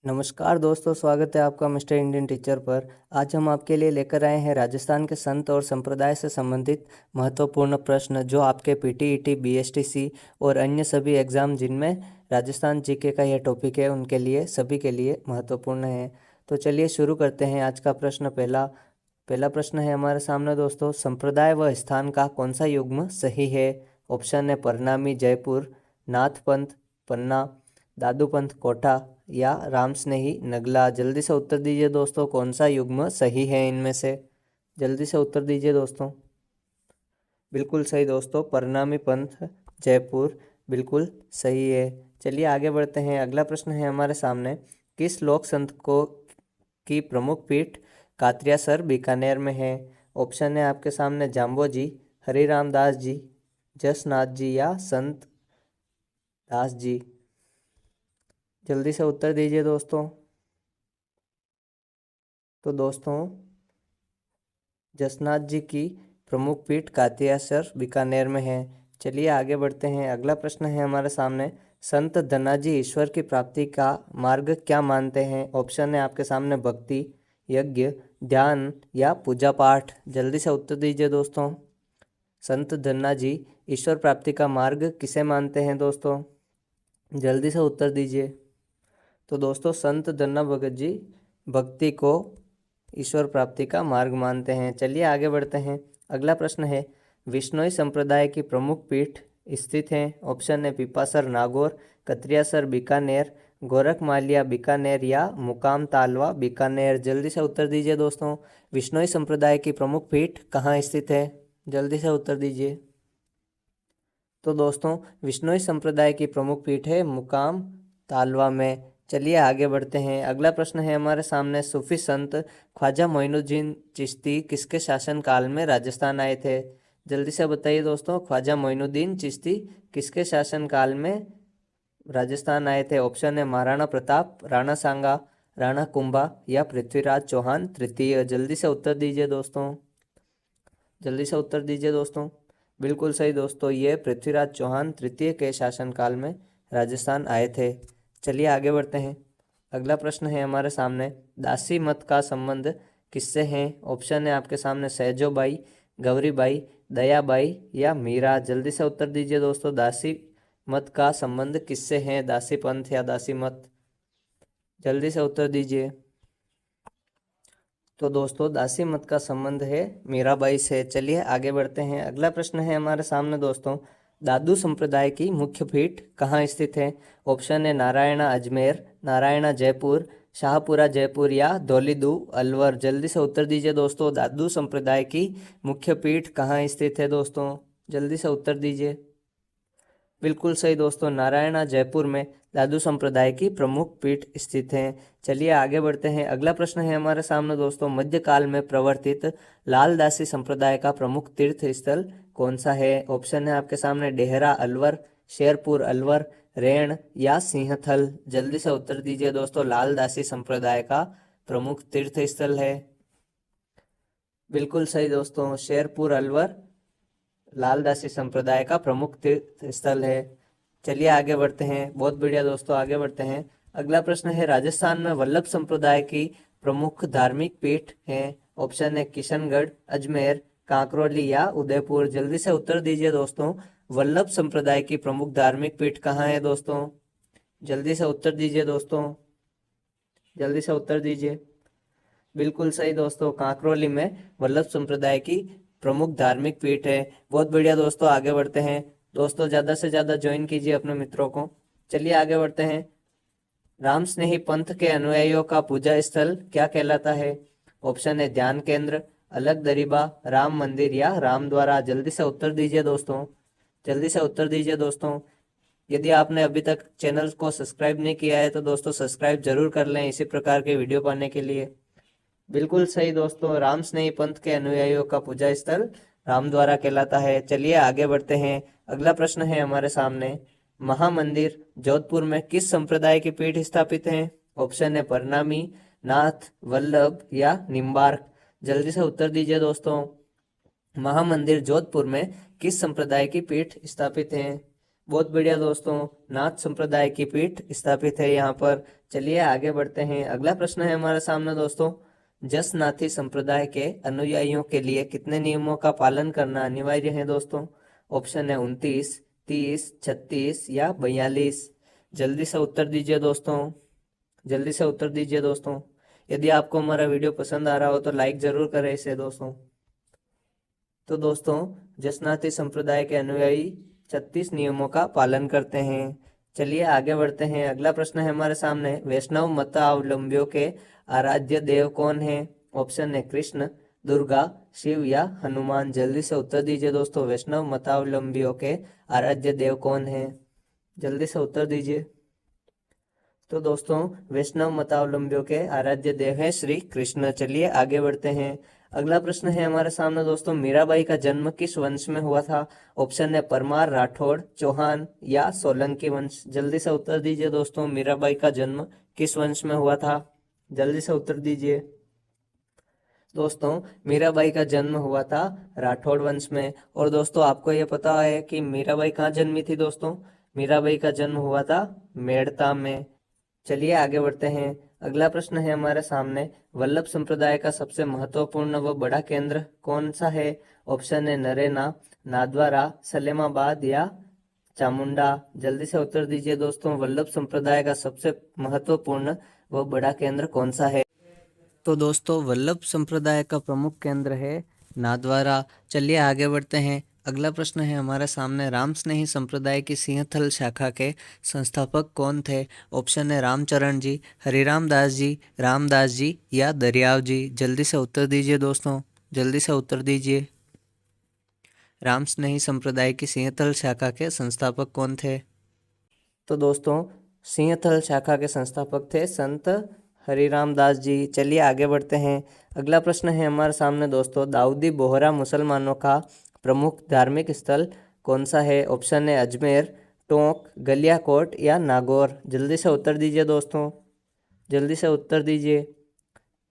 नमस्कार दोस्तों, स्वागत है आपका मिस्टर इंडियन टीचर पर। आज हम आपके लिए लेकर आए हैं राजस्थान के संत और संप्रदाय से संबंधित महत्वपूर्ण प्रश्न, जो आपके पीटीईटी, बीएसटीसी और अन्य सभी एग्ज़ाम जिनमें राजस्थान जीके का यह टॉपिक है, उनके लिए सभी के लिए महत्वपूर्ण है। तो चलिए शुरू करते हैं। आज का प्रश्न पहला प्रश्न है हमारे सामने दोस्तों, संप्रदाय व स्थान का कौन सा युग्म सही है? ऑप्शन है परनामी जयपुर, नाथपंथ पन्ना, दादूपंथ कोटा या राम स्नेही नगला। जल्दी से उत्तर दीजिए दोस्तों, कौन सा युग्म सही है इनमें से? जल्दी से उत्तर दीजिए दोस्तों। बिल्कुल सही दोस्तों, परनामी पंथ जयपुर बिल्कुल सही है। चलिए आगे बढ़ते हैं। अगला प्रश्न है हमारे सामने, किस लोक संत को की प्रमुख पीठ कात्रियासर बीकानेर में है? ऑप्शन है आपके सामने जाम्बो जी, हरिराम दास जी, जसनाथ जी या संत दास जी। जल्दी से उत्तर दीजिए दोस्तों। तो दोस्तों, जसनाथ जी की प्रमुख पीठ कातियासर बीकानेर में है। चलिए आगे बढ़ते हैं। अगला प्रश्न है हमारे सामने, संत धनाजी ईश्वर की प्राप्ति का मार्ग क्या मानते हैं? ऑप्शन है आपके सामने भक्ति, यज्ञ, ध्यान या पूजा पाठ। जल्दी से उत्तर दीजिए दोस्तों। संत धनाजी ईश्वर प्राप्ति का मार्ग किसे मानते हैं दोस्तों? जल्दी से उत्तर दीजिए। तो दोस्तों, संत धन्ना भगत जी भक्ति को ईश्वर प्राप्ति का मार्ग मानते हैं। चलिए आगे बढ़ते हैं। अगला प्रश्न है, विश्नोई संप्रदाय की प्रमुख पीठ स्थित हैं? ऑप्शन है पिपासर नागौर, कतरियासर बीकानेर, गोरखमालिया बीकानेर या मुकाम तालवा बीकानेर। जल्दी से उत्तर दीजिए दोस्तों। विश्नोई संप्रदाय की प्रमुख पीठ कहाँ स्थित है? जल्दी से उत्तर दीजिए। तो दोस्तों, विश्नोई संप्रदाय की प्रमुख पीठ है मुकाम तालवा में। चलिए आगे बढ़ते हैं। अगला प्रश्न है हमारे सामने, सूफी संत ख्वाजा मोइनुद्दीन चिश्ती किसके शासन काल में राजस्थान आए थे? जल्दी से बताइए दोस्तों, ख्वाजा मोइनुद्दीन चिश्ती किसके शासन काल में राजस्थान आए थे? ऑप्शन है महाराणा प्रताप, राणा सांगा, राणा कुंभा या पृथ्वीराज चौहान तृतीय। जल्दी से उत्तर दीजिए दोस्तों। जल्दी से उत्तर दीजिए दोस्तों। बिल्कुल सही दोस्तों, ये पृथ्वीराज चौहान तृतीय के शासनकाल में राजस्थान आए थे। चलिए आगे बढ़ते हैं। अगला प्रश्न है हमारे सामने, दासी मत का संबंध किससे है? ऑप्शन है आपके सामने सहजोबाई, गौरीबाई, दयाबाई या मीरा। जल्दी से उत्तर दीजिए दोस्तों। दासी मत का संबंध किससे है? दासी पंथ या दासी मत। जल्दी से उत्तर दीजिए। तो दोस्तों, दासी मत का संबंध है मीराबाई से। चलिए आगे बढ़ते हैं। अगला प्रश्न है हमारे सामने दोस्तों, दादू संप्रदाय की मुख्य पीठ कहाँ स्थित है? ऑप्शन है नारायणा अजमेर, नारायणा जयपुर, शाहपुरा जयपुर या धौलीदू अलवर। जल्दी से उत्तर दीजिए दोस्तों। दादू संप्रदाय की मुख्य पीठ कहाँ स्थित है दोस्तों? जल्दी से उत्तर दीजिए। बिल्कुल सही दोस्तों, नारायणा जयपुर में दादू संप्रदाय की प्रमुख पीठ स्थित है। चलिए आगे बढ़ते हैं। अगला प्रश्न है हमारे सामने दोस्तों, मध्यकाल में प्रवर्तित लालदासी संप्रदाय का प्रमुख तीर्थ स्थल कौन सा है? ऑप्शन है आपके सामने डेहरा अलवर, शेरपुर अलवर, रेण या सिंहथल। जल्दी से उत्तर दीजिए दोस्तों। लालदासी संप्रदाय का प्रमुख तीर्थ स्थल है, बिल्कुल सही दोस्तों, शेरपुर अलवर लालदासी संप्रदाय का प्रमुख तीर्थ स्थल है। चलिए आगे बढ़ते हैं। बहुत बढ़िया दोस्तों, आगे बढ़ते हैं। अगला प्रश्न है, राजस्थान में वल्लभ संप्रदाय की प्रमुख धार्मिक पीठ है? ऑप्शन है किशनगढ़, अजमेर, कांकरोली या उदयपुर। जल्दी से उत्तर दीजिए दोस्तों। वल्लभ संप्रदाय की प्रमुख धार्मिक पीठ कहाँ है दोस्तों? जल्दी से उत्तर दीजिए दोस्तों। जल्दी से उत्तर दीजिए। बिल्कुल सही दोस्तों, कांकरोली में वल्लभ संप्रदाय की प्रमुख धार्मिक पीठ है। बहुत बढ़िया दोस्तों, आगे बढ़ते हैं। दोस्तों, ज़्यादा से ज़्यादा ज्वाइन कीजिए अपने मित्रों को। चलिए आगे बढ़ते हैं। राम स्नेही पंथ के अनुयायियों का पूजा स्थल क्या कहलाता है? ऑप्शन है ध्यान केंद्र, अलग दरीबा, राम मंदिर या राम द्वारा। जल्दी से उत्तर दीजिए दोस्तों। जल्दी से उत्तर दीजिए दोस्तों। यदि आपने अभी तक चैनल को सब्सक्राइब नहीं किया है तो दोस्तों सब्सक्राइब जरूर कर लें इसी प्रकार के वीडियो पाने के लिए। बिल्कुल सही दोस्तों, राम स्नेही पंथ के अनुयायियों का पूजा स्थल रामद्वारा कहलाता है। चलिए आगे बढ़ते हैं। अगला प्रश्न है हमारे सामने, महामंदिर जोधपुर में किस संप्रदाय की पीठ स्थापित है? ऑप्शन है परनामी, नाथ, वल्लभ या निम्बार्क। जल्दी से उत्तर दीजिए दोस्तों। महामंदिर जोधपुर में किस संप्रदाय की पीठ स्थापित है? बहुत बढ़िया दोस्तों, नाथ संप्रदाय की पीठ स्थापित है यहाँ पर। चलिए आगे बढ़ते हैं। अगला प्रश्न है हमारे सामने दोस्तों, जसनाथी संप्रदाय के अनुयायियों के लिए कितने नियमों का पालन करना अनिवार्य है दोस्तों? ऑप्शन है 29, 30, 36 या 42। जल्दी से उत्तर दीजिए दोस्तों, जल्दी से उत्तर दीजिए दोस्तों। यदि आपको हमारा वीडियो पसंद आ रहा हो तो लाइक जरूर करें इसे दोस्तों। तो दोस्तों, जसनाती संप्रदाय के अनुयायी 36 नियमों का पालन करते हैं। चलिए आगे बढ़ते हैं। अगला प्रश्न है हमारे सामने, वैष्णव मतावलंबियों के आराध्य देव कौन है? ऑप्शन है कृष्ण, दुर्गा, शिव या हनुमान। जल्दी से उत्तर दीजिए दोस्तों, वैष्णव मतावलंबियों के आराध्य देव कौन है? जल्दी से उत्तर दीजिए। तो दोस्तों, वैष्णव मतावलंबियों के आराध्य देव है श्री कृष्ण। चलिए आगे बढ़ते हैं। अगला प्रश्न है हमारे सामने दोस्तों, मीराबाई का जन्म किस वंश में हुआ था? ऑप्शन है परमार, राठौड़, चौहान या सोलंकी वंश। जल्दी से उत्तर दीजिए दोस्तों, मीराबाई का जन्म किस वंश में हुआ था? जल्दी से उत्तर दीजिए दोस्तों। मीराबाई का जन्म हुआ था राठौड़ वंश में। और दोस्तों, आपको यह पता है कि मीराबाई कहाँ जन्मी थी दोस्तों? मीराबाई का जन्म हुआ था मेड़ता में। चलिए आगे बढ़ते हैं। अगला प्रश्न है हमारे सामने, वल्लभ संप्रदाय का सबसे महत्वपूर्ण व बड़ा केंद्र कौन सा है? ऑप्शन है नरेना, नादवारा, सलेमाबाद या चामुंडा। जल्दी से उत्तर दीजिए दोस्तों, वल्लभ संप्रदाय का सबसे महत्वपूर्ण व बड़ा केंद्र कौन सा है? तो दोस्तों, वल्लभ संप्रदाय का प्रमुख केंद्र है नादवारा। चलिए आगे बढ़ते हैं। अगला प्रश्न है हमारे सामने, राम स्नेही संप्रदाय की सिंहथल शाखा के संस्थापक कौन थे? ऑप्शन है रामचरण जी, हरिराम दास जी, रामदास जी या दरियाव जी। जल्दी से उत्तर दीजिए दोस्तों, जल्दी से उत्तर दीजिए। राम स्नेही संप्रदाय की सिंहथल शाखा के संस्थापक कौन थे? तो दोस्तों, सिंहथल शाखा के संस्थापक थे संत हरिराम दास जी। चलिए आगे बढ़ते हैं। अगला प्रश्न है हमारे सामने दोस्तों, दाऊदी बोहरा मुसलमानों का प्रमुख धार्मिक स्थल कौन सा है? ऑप्शन है अजमेर, टोंक, गलियाकोट या नागौर। जल्दी से उत्तर दीजिए दोस्तों, जल्दी से उत्तर दीजिए।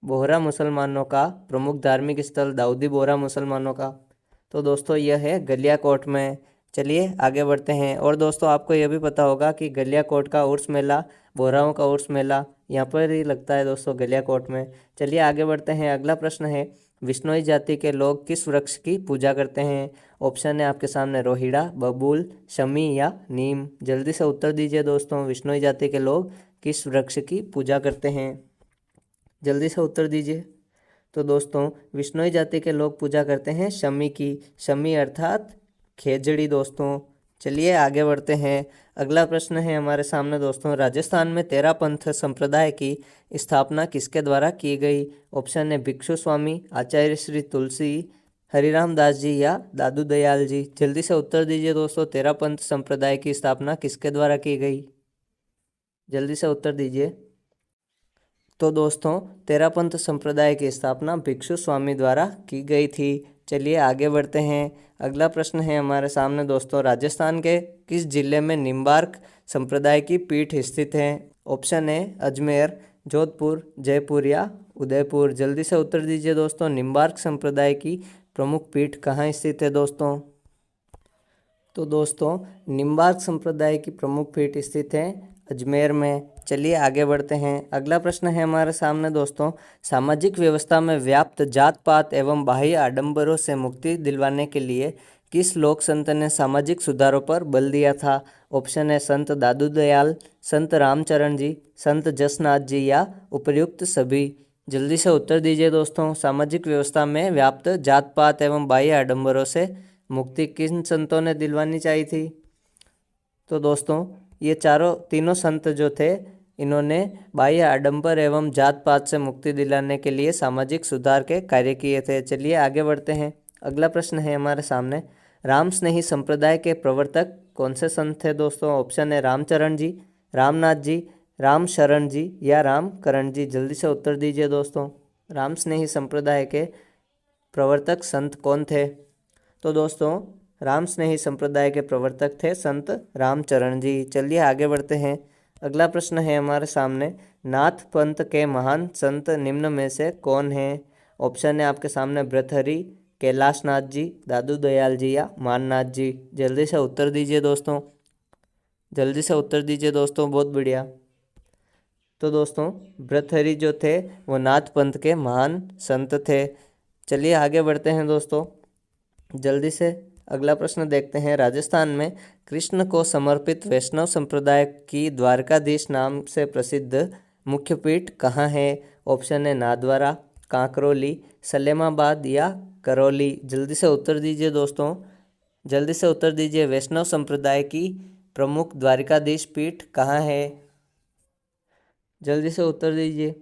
बोहरा मुसलमानों का प्रमुख धार्मिक स्थल दाऊदी बोहरा मुसलमानों का, तो दोस्तों यह है गलियाकोट में। चलिए आगे बढ़ते हैं। और दोस्तों, आपको यह भी पता होगा कि गलियाकोट का उर्स मेला, बोहराओं का उर्स मेला यहाँ पर ही लगता है दोस्तों, गलियाकोट में। चलिए आगे बढ़ते हैं। अगला प्रश्न है, विश्नोई जाति के लोग किस वृक्ष की पूजा करते हैं? ऑप्शन है आपके सामने रोहिड़ा, बबूल, शमी या नीम। जल्दी से उत्तर दीजिए दोस्तों, विश्नोई जाति के लोग किस वृक्ष की पूजा करते हैं? जल्दी से उत्तर दीजिए। तो दोस्तों, विश्नोई जाति के लोग पूजा करते हैं शमी की। शमी अर्थात खेजड़ी दोस्तों। चलिए आगे बढ़ते हैं। अगला प्रश्न है हमारे सामने दोस्तों, राजस्थान में तेरा पंथ संप्रदाय की स्थापना किसके द्वारा की गई? ऑप्शन है भिक्षु स्वामी, आचार्य श्री तुलसी, हरिराम दास जी या दादू दयाल जी। जल्दी से उत्तर दीजिए दोस्तों, तेरा पंथ संप्रदाय की स्थापना किसके द्वारा की गई? जल्दी से उत्तर दीजिए। तो दोस्तों, तेरापंथ संप्रदाय की स्थापना भिक्षु स्वामी द्वारा की गई थी। चलिए आगे बढ़ते हैं। अगला प्रश्न है हमारे सामने दोस्तों, राजस्थान के किस जिले में निम्बार्क संप्रदाय की पीठ स्थित है? ऑप्शन है अजमेर, जोधपुर, जयपुर या उदयपुर। जल्दी से उत्तर दीजिए दोस्तों, निम्बार्क संप्रदाय की प्रमुख पीठ कहाँ स्थित है दोस्तों? तो दोस्तों, निम्बार्क संप्रदाय की प्रमुख पीठ स्थित है अजमेर में। चलिए आगे बढ़ते हैं। अगला प्रश्न है हमारे सामने दोस्तों, सामाजिक व्यवस्था में व्याप्त जात पात एवं बाह्य आडंबरों से मुक्ति दिलवाने के लिए किस लोक संत ने सामाजिक सुधारों पर बल दिया था? ऑप्शन है संत दादू दयाल, संत रामचरण जी, संत जसनाथ जी या उपर्युक्त सभी। जल्दी से उत्तर दीजिए दोस्तों, सामाजिक व्यवस्था में व्याप्त जात पात एवं बाह्य आडंबरों से मुक्ति किन संतों ने दिलवानी चाहिए थी? तो दोस्तों, ये तीनों संत जो थे, इन्होंने बाह्य आडंबर एवं जात पात से मुक्ति दिलाने के लिए सामाजिक सुधार के कार्य किए थे। चलिए आगे बढ़ते हैं। अगला प्रश्न है हमारे सामने, राम स्नेही संप्रदाय के प्रवर्तक कौन से संत थे दोस्तों? ऑप्शन है रामचरण जी, रामनाथ जी, राम शरण जी या राम करण जी। जल्दी से उत्तर दीजिए दोस्तों, राम स्नेही संप्रदाय के प्रवर्तक संत कौन थे? तो दोस्तों, राम स्नेही संप्रदाय के प्रवर्तक थे संत रामचरण जी। चलिए आगे बढ़ते हैं। अगला प्रश्न है हमारे सामने, नाथ पंथ के महान संत निम्न में से कौन है? ऑप्शन है आपके सामने भृतहरि, कैलाश नाथ जी, दादू दयाल जी या माननाथ जी। जल्दी से उत्तर दीजिए दोस्तों, जल्दी से उत्तर दीजिए दोस्तों, बहुत बढ़िया। तो दोस्तों भर्तृहरि जो थे वो नाथ पंथ के महान संत थे। चलिए आगे बढ़ते हैं दोस्तों, जल्दी से अगला प्रश्न देखते हैं। राजस्थान में कृष्ण को समर्पित वैष्णव संप्रदाय की द्वारकाधीश नाम से प्रसिद्ध मुख्य पीठ कहाँ है? ऑप्शन है नाथद्वारा, कांकरोली, सलेमाबाद या करौली। जल्दी से उत्तर दीजिए दोस्तों, जल्दी से उत्तर दीजिए। वैष्णव संप्रदाय की प्रमुख द्वारकाधीश पीठ कहाँ है? जल्दी से उत्तर दीजिए।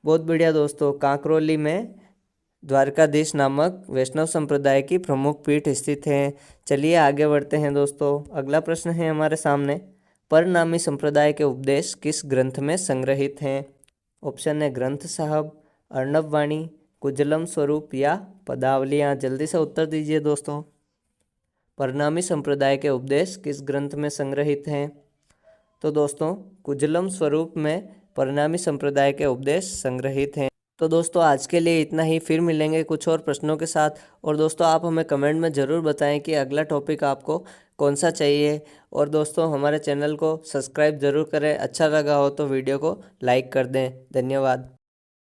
बहुत बढ़िया दोस्तों, कांकरोली में द्वारकाधीश नामक वैष्णव संप्रदाय की प्रमुख पीठ स्थित है। चलिए आगे बढ़ते हैं दोस्तों, अगला प्रश्न है हमारे सामने। परनामी संप्रदाय के उपदेश किस ग्रंथ में संग्रहित हैं? ऑप्शन है ग्रंथ साहब, अर्णव वाणी, कुजलम स्वरूप या पदावलियाँ। जल्दी से उत्तर दीजिए दोस्तों। परनामी संप्रदाय के उपदेश किस ग्रंथ में संग्रहित हैं? तो दोस्तों कुजलम स्वरूप में परनामी संप्रदाय के उपदेश संग्रहित हैं। तो दोस्तों आज के लिए इतना ही, फिर मिलेंगे कुछ और प्रश्नों के साथ। और दोस्तों आप हमें कमेंट में ज़रूर बताएं कि अगला टॉपिक आपको कौन सा चाहिए। और दोस्तों हमारे चैनल को सब्सक्राइब ज़रूर करें, अच्छा लगा हो तो वीडियो को लाइक कर दें। धन्यवाद।